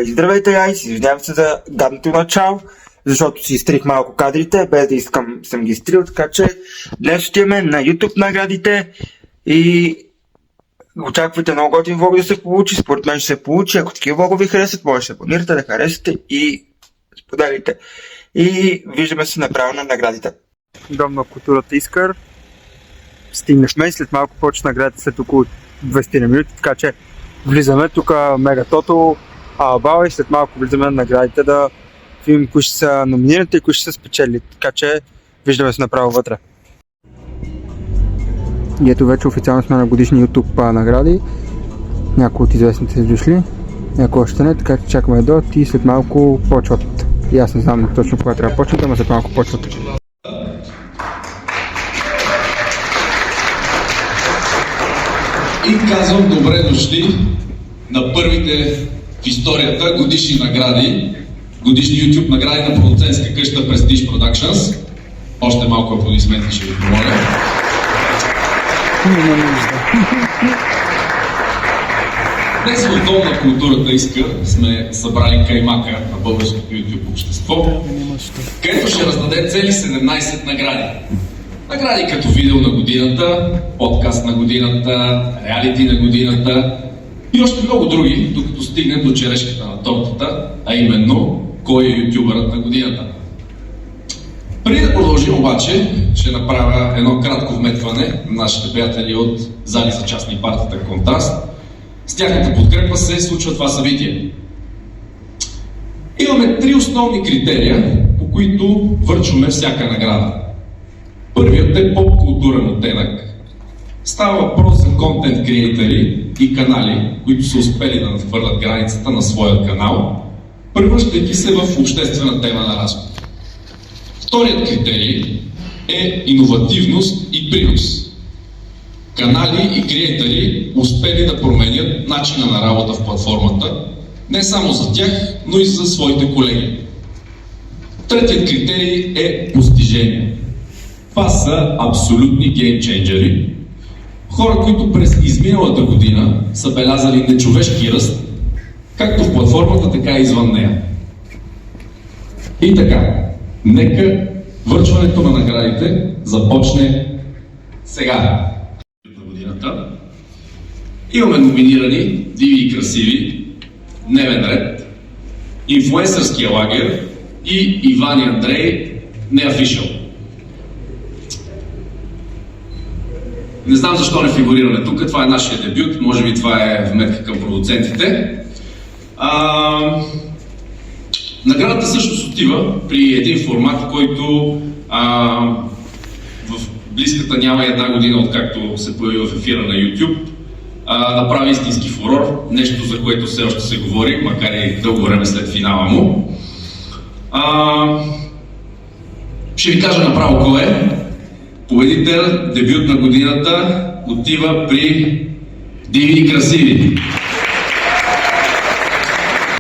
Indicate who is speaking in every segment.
Speaker 1: Здравейте, гайс, извинявам се за гадното начало, защото си изтрих малко кадрите, без да искам съм ги изтрил, така че днес ще имаме на YouTube наградите и очаквайте много готин влог да се получи, според мен ще се получи, ако такива влогове ви харесат, може да се абонирате, да харесате и споделите. И виждаме се направо на наградите. Дом на културата Искър. Стигнахме и след малко почна наградите след около 20 минути, така че влизаме тук Мегатото, Алабала и след малко влизаме на наградите да видим кои ще са номинираните и кои ще са спечели, така че виждаме се направо вътре. И ето вече официално сме на годишни YouTube награди. Някои от известните са дошли, някои още не, така че чакаме да дойдат и след малко почват. И аз не знам точно кога трябва да почнат, ама след малко почват.
Speaker 2: И казвам добре дошли на първите в историята годишни награди, годишни YouTube награди на продуцентска къща Prestige Productions. Още малко аплодисменти ще ви помоля. Днес в Дом на културата Искър сме събрали каймака на българското YouTube общество, където ще раздадем цели 17 награди. Награди като видео на годината, подкаст на годината, реалити на годината и още много други, докато стигнем до черешката на тортата, а именно кой е ютубърът на годината. Преди да продължим обаче, ще направя едно кратко вметване на нашите приятели от Зали за частни партията Контраст. С тяхната подкрепа се случва това събитие. Имаме три основни критерия, по които връчваме всяка награда. Първият е поп-културен оттенък. Става въпрос за контент креатори и канали, които са успели да надхвърлят границата на своя канал, превръщайки се в обществена тема на разговор. Вторият критерий е иновативност и принос. Канали и креатори успели да променят начина на работа в платформата, не само за тях, но и за своите колеги. Третият критерий е постижение. Това са абсолютни геймченджери, хора, които през изминалата година са белязали нечовешки ръст, както в платформата, така и извън нея. И така, нека връчването на наградите започне сега. На годината имаме номинирани диви и красиви, Дневен ред, Инфлуенсърския лагер и Иван и Андрей, неофишъл. Не знам защо не фигурираме тук, това е нашия дебют, може би това е вметка към продуцентите. Наградата всъщност отива при един формат, който в близката няма една година, откакто се появи в ефира на YouTube, направи истински фурор, нещо за което все още се говори, макар и дълго време след финала му. Ще ви кажа направо кой е. Победител, дебют на годината, отива при Диви и красиви.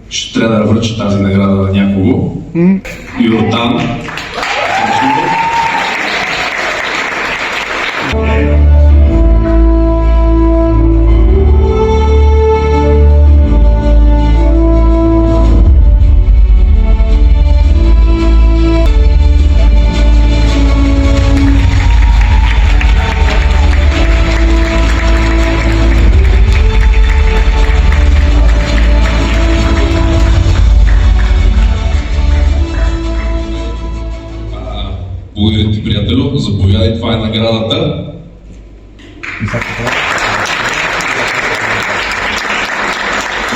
Speaker 2: Ще трябва да връча тази награда на някого. Йордан. Благодаря ти, приятелю. Заповядай, това е наградата.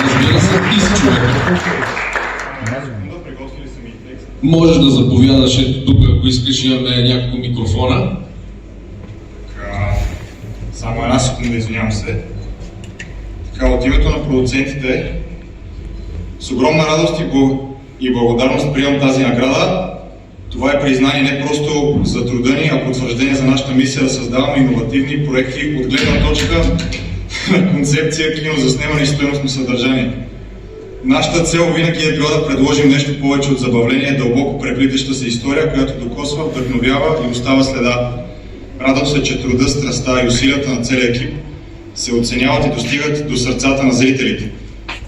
Speaker 2: Разбира се, ти си човек. Можеш да заповядаш ето тук, ако искаш, имаме няколко микрофона.
Speaker 3: Само една секунда, извинявам се. Така, от името на продуцентите, с огромна радост и благодарност приемам тази награда. Това е признание не просто за труда ни, а потвърждение за нашата мисия да създаваме иновативни проекти от гледна точка на концепция, кинозаснемане и стойностно съдържание. Нашата цел винаги е била да предложим нещо повече от забавление, дълбоко преплитаща се история, която докосва, вдъхновява и остава следа. Радвам се, че труда, страстта и усилията на целия екип се оценяват и достигат до сърцата на зрителите.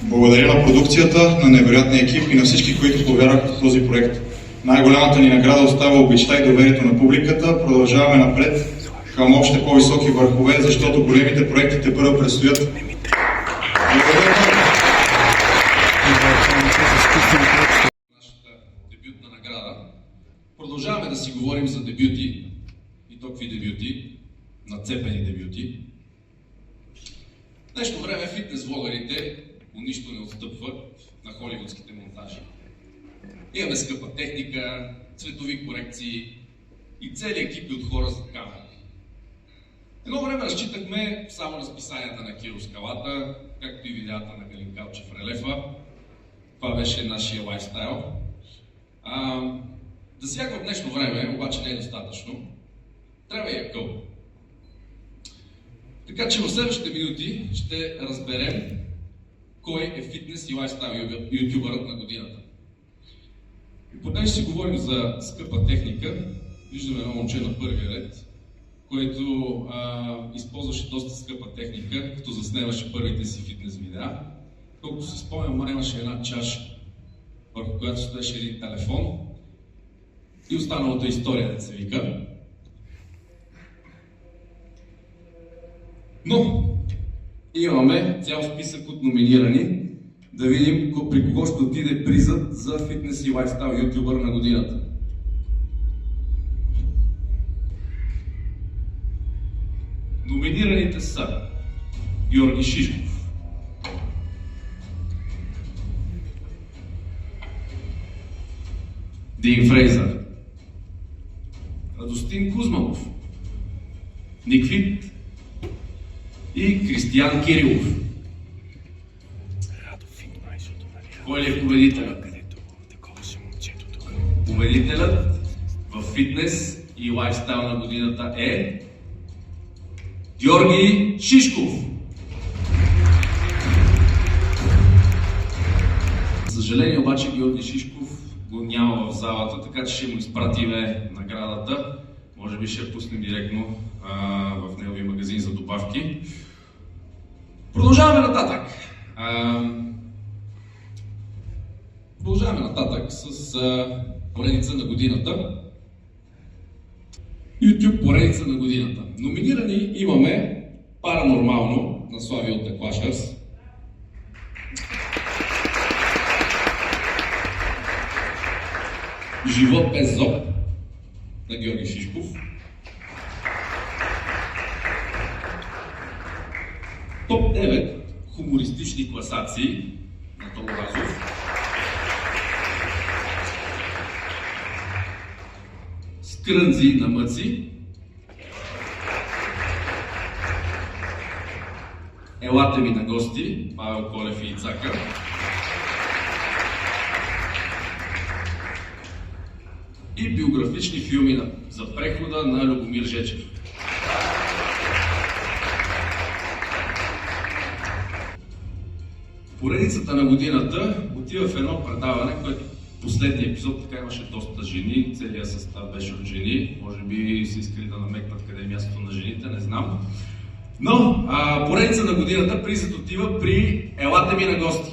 Speaker 3: Благодаря на продукцията, на невероятния екип и на всички, които повярваха в този проект. Най-голямата ни награда остава обичта и доверието на публиката. Продължаваме напред към още по-високи върхове, защото големите проекти тепърва предстоят.
Speaker 2: Нашата дебютна награда. Продължаваме да си говорим за дебюти, и то какви дебюти, нацепени дебюти. В днешно време фитнес-влогарите по нищо не отстъпват на холивудските монтажи. Имаме скъпа техника, цветови корекции и цели екипи от хора зад камера. Едно време разчитахме само разписанията на Киро Скалата, както и видеята на Галин Калчев релефа. Това беше нашия лайфстайл. Да сега в днешно време, обаче не е достатъчно. Трябва и акъл. Така че в следващите минути ще разберем кой е фитнес и лайфстайл ютубърът на годината. И понеже си говорим за скъпа техника, виждаме едно момче на първия ред, което използваше доста скъпа техника, като заснемаше първите си фитнес видеа. Колкото си спомням, имаше една чаша, върху която стоеше един телефон и останалата история, да се вика. Но имаме цял списък от номинирани, да видим при кого ще отиде призът за фитнес и лайфстайл ютубър на годината. Номинираните са Георги Шишков, Дин Фрейзър, Радостин Кузманов, Ник Вит и Кристиян Кирилов. Кой ли е победителят? Победителят в фитнес и лайфстайл на годината е Георги Шишков. За съжаление обаче Георги Шишков го няма в залата, така че ще му изпратиме наградата. Може би ще я пуснем директно в неговия магазин за добавки. Продължаваме нататък. Продължаваме нататък с поредица на годината. YouTube поредица на годината. Номинирани имаме Паранормално на Слави от The Clashers, Живот без зоб на Георги Шишков, Топ 9 хумористични класации на Тодор Азов, Скрънзи на Мъци, Елате ми на гости, Павел Колев и Ицака, и биографични филми за прехода на Любомир Жечев. Поредицата на годината отива в едно предаване, което последния епизод така имаше доста жени, целият състав беше от жени, може би се искали да намекнат къде е мястото на жените, не знам. Но поредица на годината призът отива при Елате ми на гости.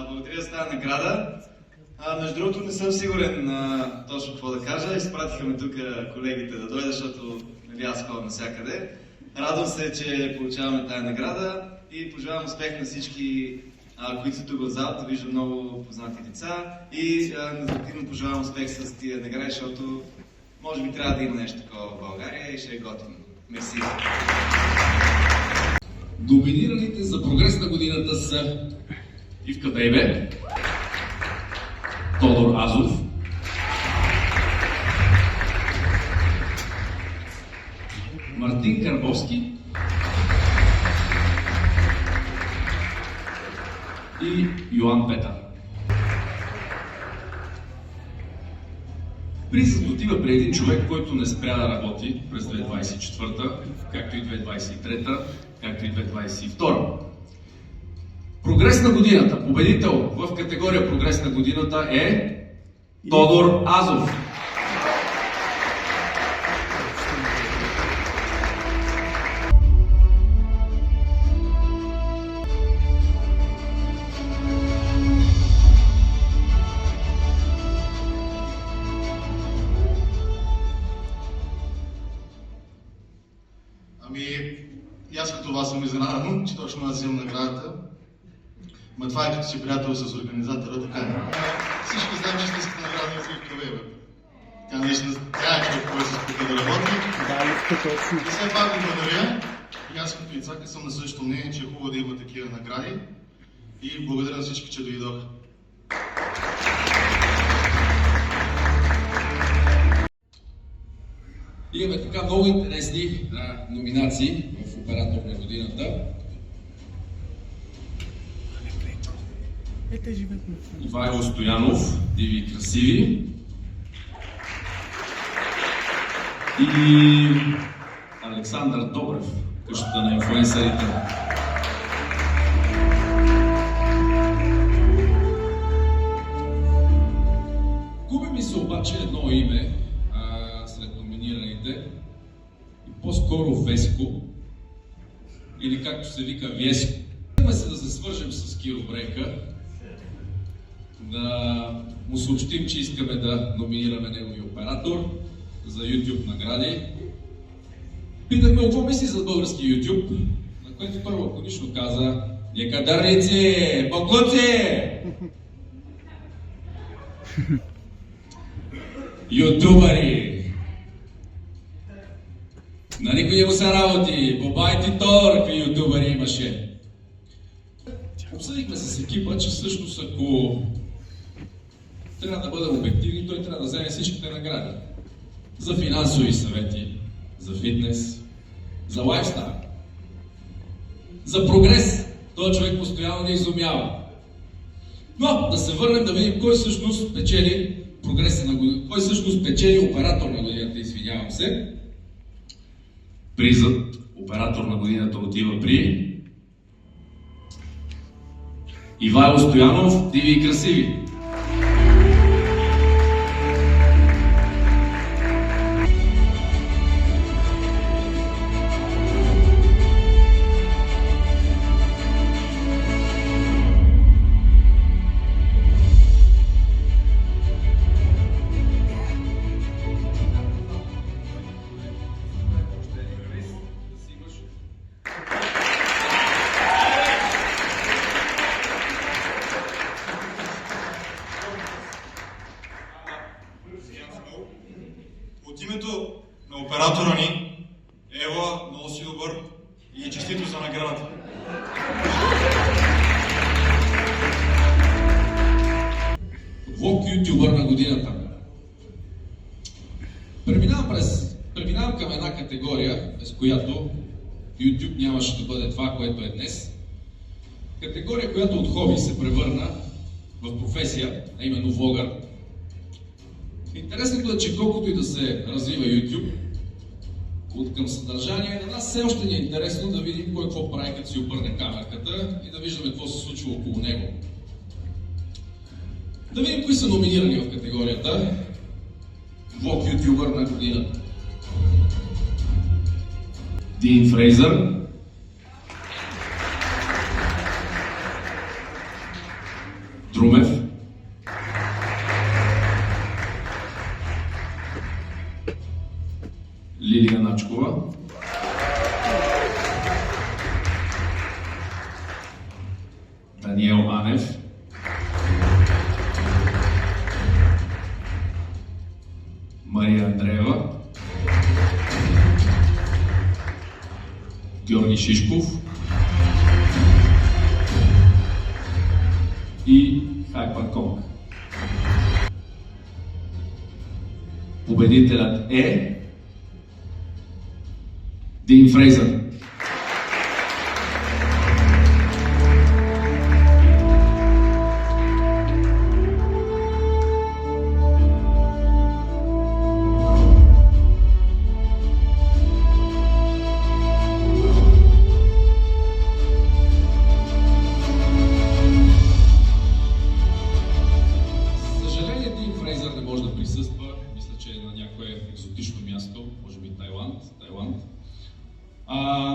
Speaker 4: Благодаря за тази награда. Между другото не съм сигурен точно какво да кажа. Изпратиха ме тук колегите да дойда, защото аз ходя навсякъде. Радвам се, че получаваме тази награда и пожелавам успех на всички, които са тук в залата. Виждам много познати деца и независимо пожелавам успех с тия награди, защото може би трябва да има нещо такова в България и ще е готино. Мерси.
Speaker 2: Номинираните за прогрес на годината са Ивка Бейбе, Тодор Азов, Мартин Карбовски и Йоан Петър. Призът отива при един човек, който не спря да работи през 2024, както и 2023, както и 2022. Прогрес на годината. Победител в категория Прогрес на годината е Тодор Азов.
Speaker 5: И аз като вас съм изненадан, че точно аз взимам наградата. Ма това е като си приятел с организатора, така е. Всички знаем, че истинската награда е за КВ. Тя наистина трябва човек, който се спука да работи. И все пак ви благодаря. И аз като Ицака съм на същото мнение, че е хубаво да има такива награди. И благодаря на всички, че дойдоха.
Speaker 2: Имаме така много интересни номинации в Оператор на годината. Ивайло Стоянов, Диви и красиви. И Александър Добрев, къщата на инфлуенсърите. Губи ми се обаче едно име сред номинираните, и по-скоро Веско, или както се вика Веско. Искаме се да се свържем с Киро Брейка, да му съобщим, че искаме да номинираме неговия оператор за YouTube награди. Питахме какво мисли за български YouTube, на което той лаконично каза: "Некадърници, боклуци! Ютубъри! На никой не му са работи, бобайте то, какви ютубъри имаше." Обсъдихме с екипа, че всъщност ако трябва да бъдем обективни, той трябва да вземе всичките награди. За финансови съвети, за фитнес, за лайфстайл, за прогрес. Този човек постоянно ни изумява. Но да се върнем да видим кой всъщност печели прогреса на годината, кой всъщност печели оператор на годината, извинявам се. Призът оператор на годината отива при Ивайло Стоянов, Диви и красиви.
Speaker 3: От името на оператора ни, Ева, много си добър и честито за наградата.
Speaker 2: Влог ютубър на годината. Преминавам към една категория, без която YouTube нямаше да бъде това, което е днес. Категория, която от хоби се превърна в професия, а именно влогър. Интересното е, че колкото и да се развива YouTube, от към съдържание, на нас все още ни е интересно да видим кой какво прави, като си обърне камерката и да виждаме какво се случва около него. Да видим кои са номинирани в категорията Влог ютубър на годината. Дин Фрейзър, Друмев, Лилия Начкова, Даниел Анев, Мария Андреева, Георги Шишков и Хайпърконг. Победителят е Дин Фрейзър.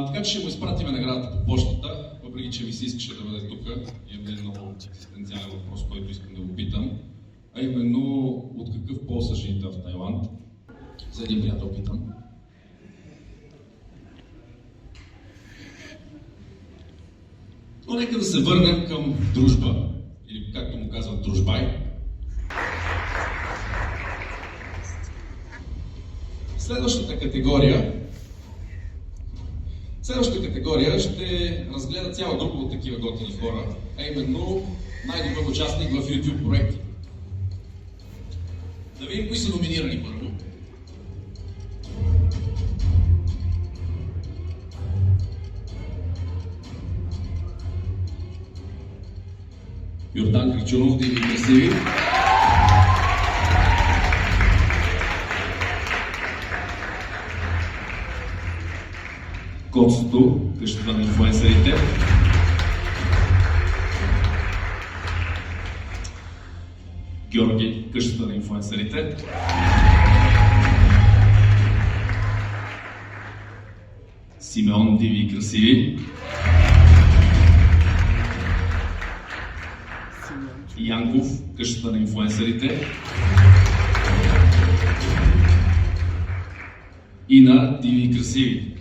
Speaker 2: Така че ще му изпратиме наградата по почтата, въпреки че ви се искаше да бъде тук. Имам един много екзистенциален въпрос, който искам да го питам. А именно, от какъв пол са жените в Тайланд? За един приятел питам. Но нека да се върнем към дружба, или както му казват дружбай. Следващата категория ще разгледа цяла група от такива готини хора, а именно най-добър участник в YouTube проекти. Да видим кои са номинирани първо. Йордан Крачунов, Диви и красиви. Коцото, къщата на инфлуенсърите. Георги, къщата на инфлуенсърите. Симеон, Диви и красиви. Янков, къщата на инфлуенсърите. Ина, Диви и красиви.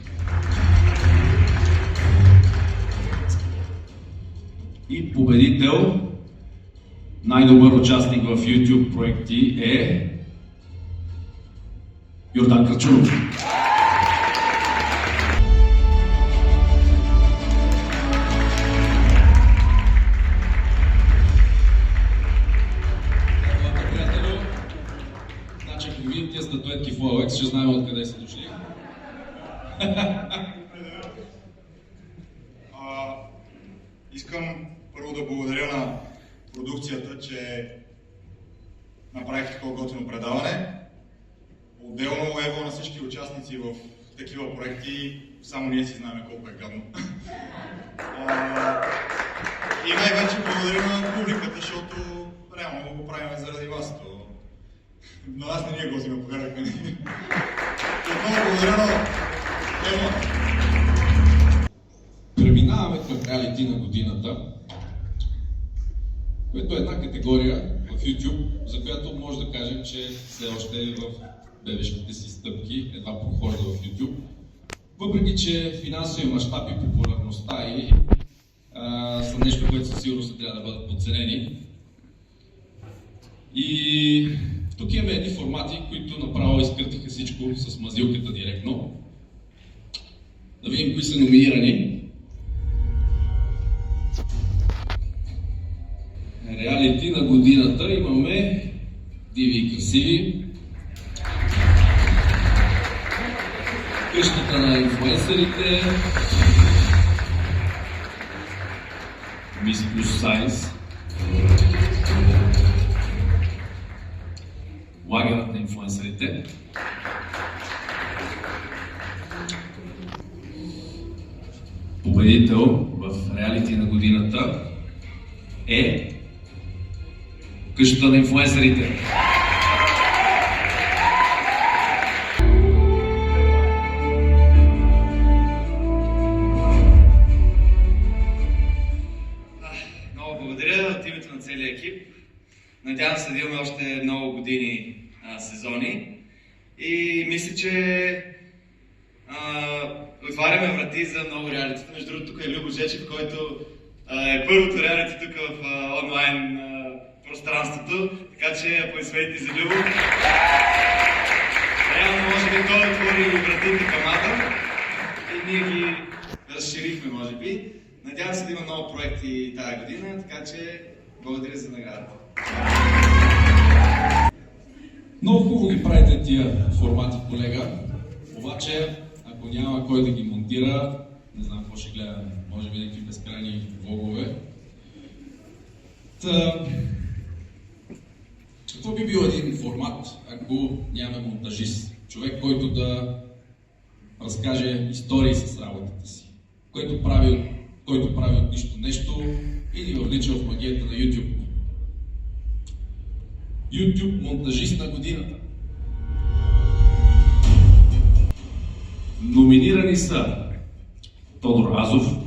Speaker 2: И победител, най-добър участник в YouTube проекти е Йордан Крачунов. Приятелю, значи ако видим тези статуетки в OLX, ще знаем откъде са дошли.
Speaker 3: Искам първо да благодаря на продукцията, че направих такова готино предаване. Отделно ево на всички участници в такива проекти, само ние си знаем колко е гадно. И най-вече благодаря на публиката, защото реално го правим заради вас. На нас не ние го си ме повярвахме. Отново благодаря на ево.
Speaker 2: Преминаваме към реалити на годината, което е една категория в YouTube, за която може да кажем, че все още е в бебешките си стъпки, едва прохожда в YouTube. Въпреки че финансови мащаби, популярността и са нещо, което със сигурност трябва да бъдат подценени. И тук имаме едни формати, които направо изкъртиха всичко с мазилката директно. Да видим кои са номинирани. Реалити на годината имаме Диви и красиви, къщата на инфлуенсърите, Мис Плюс Сайнс, лагерът на инфлуенсърите, победител в реалити на годината е къщата на инфлуенсърите.
Speaker 4: Много благодаря от името на целия екип. Надявам се да имаме още много години сезони. И мисля, че отваряме врати за много реалитета. Между другото, тук е Любо Жечев, който е първото реалити тук в онлайн пространството, така че аплодисменти за Любо. Реално може би той отвори вратите към Ада и ние ги разширихме, може би. Надявам се да има много проекти тази година, така че благодаря за наградата.
Speaker 2: Много хубаво ги правите тия формати, колега, обаче ако няма кой да ги монтира, не знам какво ще гледаме, може би някакви безкрайни влогове. Какво би бил един формат, ако нямаме монтажист? Човек, който да разкаже истории с работата си, който прави от нищо нещо и ни въвлича в магията на YouTube. YouTube монтажист на годината. Номинирани са Тодор Азов,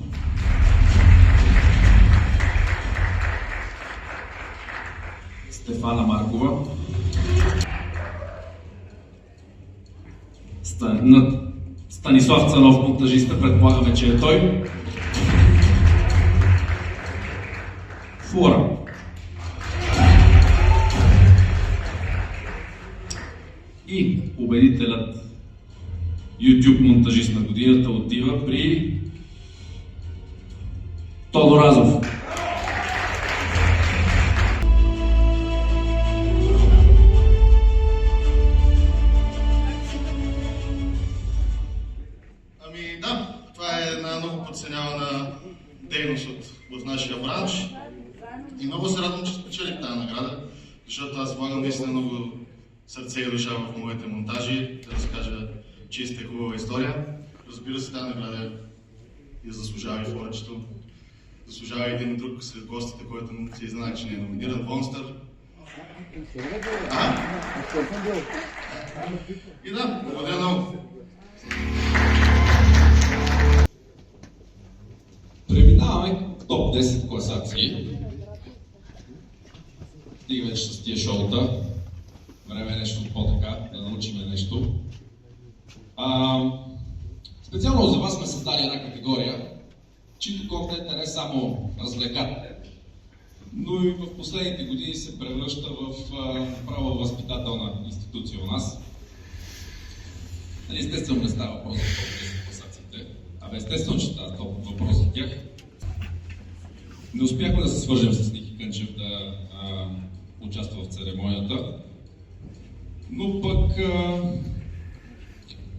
Speaker 2: Стефана Маркова, Станислав Цанов, монтажиста, предполагаме, че е той. Флора. И победителят YouTube монтажист на годината отива при Тодор Азов.
Speaker 5: Ами да, това е една много подценявана дейност в нашия бранш. И много се радвам, че спечелих тази награда, защото аз влагам наистина много сърце и душа в моите монтажи, да разкажа чиста и хубава история. Разбира се, тази награда я заслужава и флорчето. Заслужава и един друг сред гостите, който се изненада, че не е номиниран, Вонстър. И да, благодаря много.
Speaker 2: Преминаваме към топ 10 класации. Стига вече с тия шоута. Време е нещо по-така, да научим нещо. Специално за вас сме създали една категория, чието контент е не само развлекателен, но и в последните години се превръща в правовъзпитателна институция у нас. Естествено не става въпрос за топ 10 класациите, естествено, че става въпрос за тях. Не успяхме да се свържем с Ники Кънчев да участва в церемонията, но пък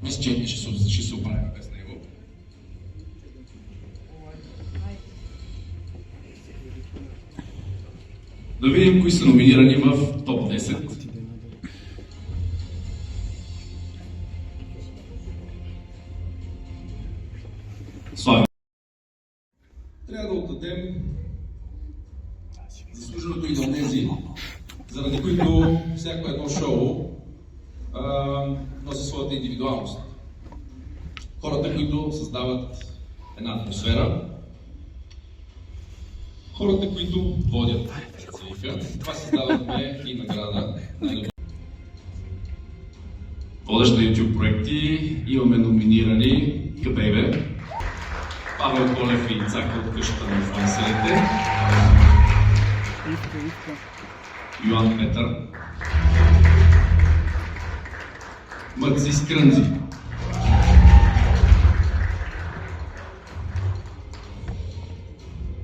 Speaker 2: мисля, че ще се оправим без него. Да видим кои са номинирани в топ 10. Слава! Трябва да отдадем заслуженото и на онези, заради които всяко едно шоу носи своята индивидуалност. Хората, които създават една атмосфера, хората, които водят цифра. Това създавахме и награда на водеща YouTube проекти. Имаме номинирани Кабейбе, Павел Колев и Цака от къщата на инфлуенсерите, Йоан Петър, Мърци Скрънзи,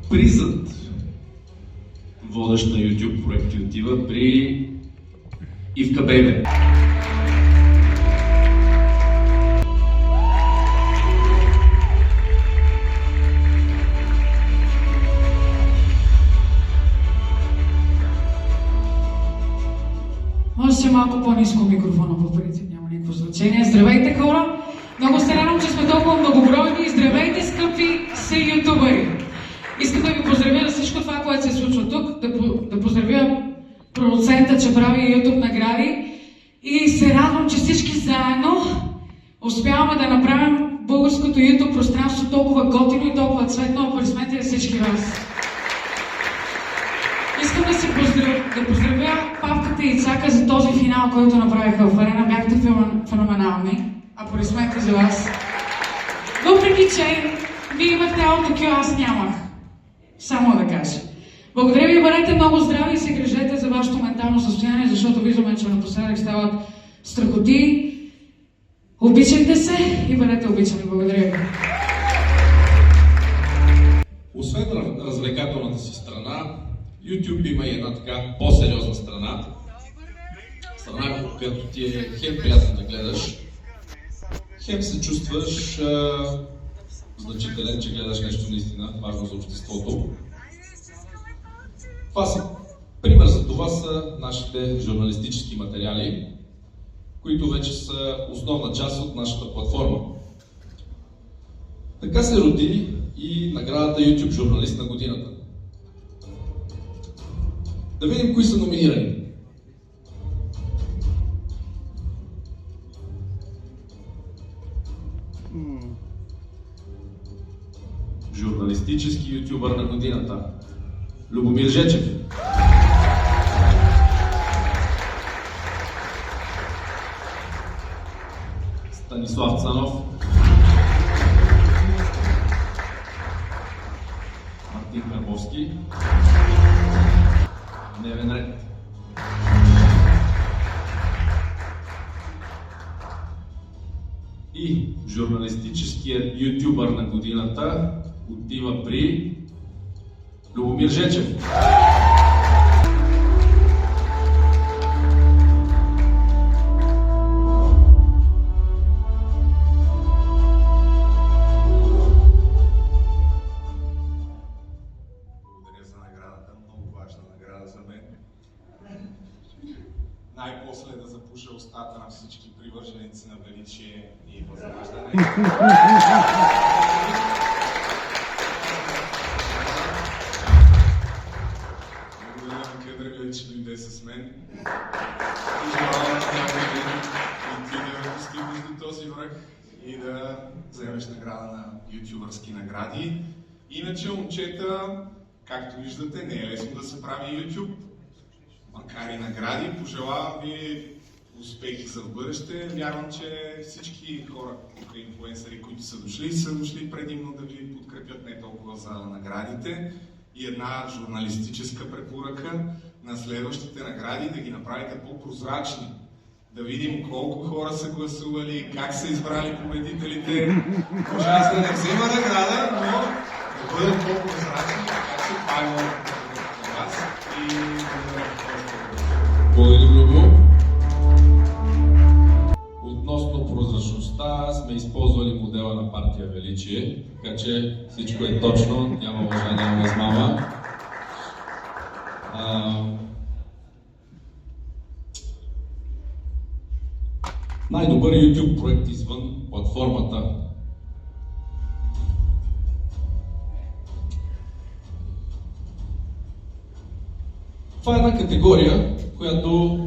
Speaker 2: призът водещ на YouTube проекти отива при Ивка Бебе.
Speaker 6: Може че малко по-ниско микрофона, по принцип няма никакво значение. Здравейте, хора! Много се радвам, че сме толкова многобройни. Здравейте, скъпи си ютубъри! Искам да ви поздравя за всичко това, което се случва тук, да поздравя продуцента, че прави YouTube награди и се радвам, че всички заедно успяваме да направим българското YouTube пространство толкова готино и толкова цветно. Аплодисменти за всички вас! Искам да поздравя Павката и Цака за този финал, който направиха в Арена. Бяхте феноменални. Аплодисменти за вас. Въпреки че вие имахте аутокю, аз нямах. Само да кажа. Благодаря ви, бъдете много здрави и се грижете за вашето ментално състояние, защото виждаме, че напоследък стават страхоти. Обичайте се и бъдете обичани. Благодаря ви.
Speaker 2: Освен развлекателната си страна, YouTube има и една така по-сериозна страна. Страна, която ти е хем приятно да гледаш, хем се чувстваш значителен, че гледаш нещо наистина важно за обществото. Пример за това са нашите журналистически материали, които вече са основна част от нашата платформа. Така се роди и наградата YouTube журналист на годината. Да видим кои са номинирани. ютубър на годината Любомир Жечев. Станислав Цанов. Мартин Карбовски. Дневен ред. И журналистическият ютубър на годината отива при Любомир Жечев.
Speaker 7: Благодаря за наградата, много важна награда за мен. Най-после да запуша устата на всички привърженици на величие и възраждане. Благодаря на Кедър, че дойде с мен. И желавам някой ден и ти да достигнеш до този връх и да вземеш награда на ютубърски награди. Иначе, момчета, както виждате, не е лесно да се прави YouTube. Макар и награди, пожелавам ви успехи за в бъдеще. Вярвам, че всички хора, инфлуенсъри, които са дошли предимно да ви подкрепят не толкова за наградите. И една журналистическа препоръка на следващите награди да ги направите по-прозрачни. Да видим колко хора са гласували, как са избрали победителите. Може аз да не взема награда, но да бъдат по-прозрачни, така че правилно на вас и
Speaker 2: Благодаря, Любо. Относно прозрачността сме използвали модела на партия Величие, така че всичко е точно, няма лъжа, няма измама. Най-добър YouTube проект извън платформата. Това е една категория, която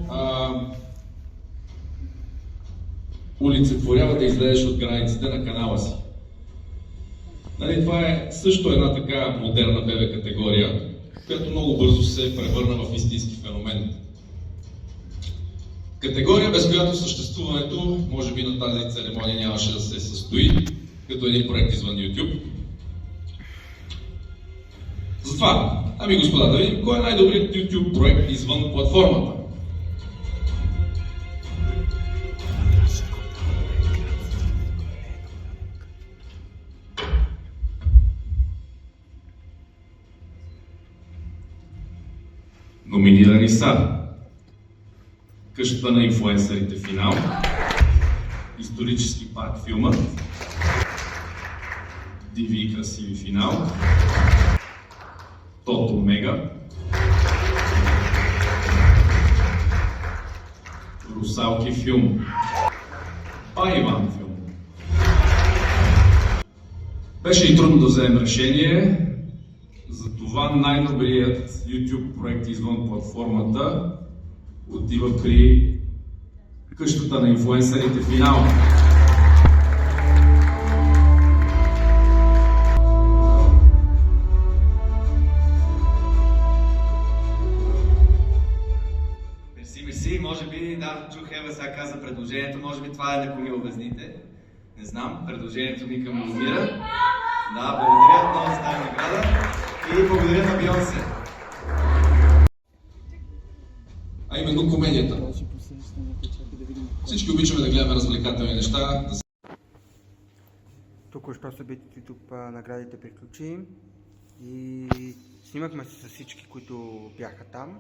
Speaker 2: олицетворява да излезеш от границите на канала си. Нали, това е също една така модерна ББ категория, която много бързо се превърна в истински феномен. Категория, без която съществуването, може би на тази церемония нямаше да се състои, като един проект извън YouTube. Затова, ами господа, да видим кой е най-добрият YouTube проект извън платформата. Номинирани са Къщата на инфлуенсърите финал, Исторически парк филмът, Диви и красиви финал, Тото Мега, Русалки филм, Иван филм. Беше и трудно да вземем решение, затова най-добрият YouTube проект извън платформата отива при Къщата на инфлуенсърите финал.
Speaker 4: Мерси, може би, да, чух Ева сега каза предложението, може би това е да ми обясните. Не знам, предложението ми към Любомира. Да, благодаря отново за тази награда и благодаря на Бионсе.
Speaker 2: А именно комедията. Всички обичаме да гледаме развлекателни неща.
Speaker 1: Току-що събитието YouTube наградите приключи и снимахме се с всички, които бяха там.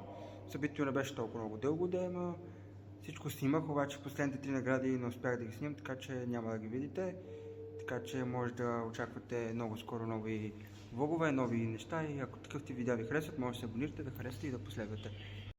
Speaker 1: Събитието не беше толкова много дълго да има. Всичко снимах, обаче последните 3 награди не успях да ги снимам, така че няма да ги видите. Така че може да очаквате много скоро нови влогове, нови неща и ако такъв ти видеа ви харесват, може да се абонирате, да харесате и да последвате.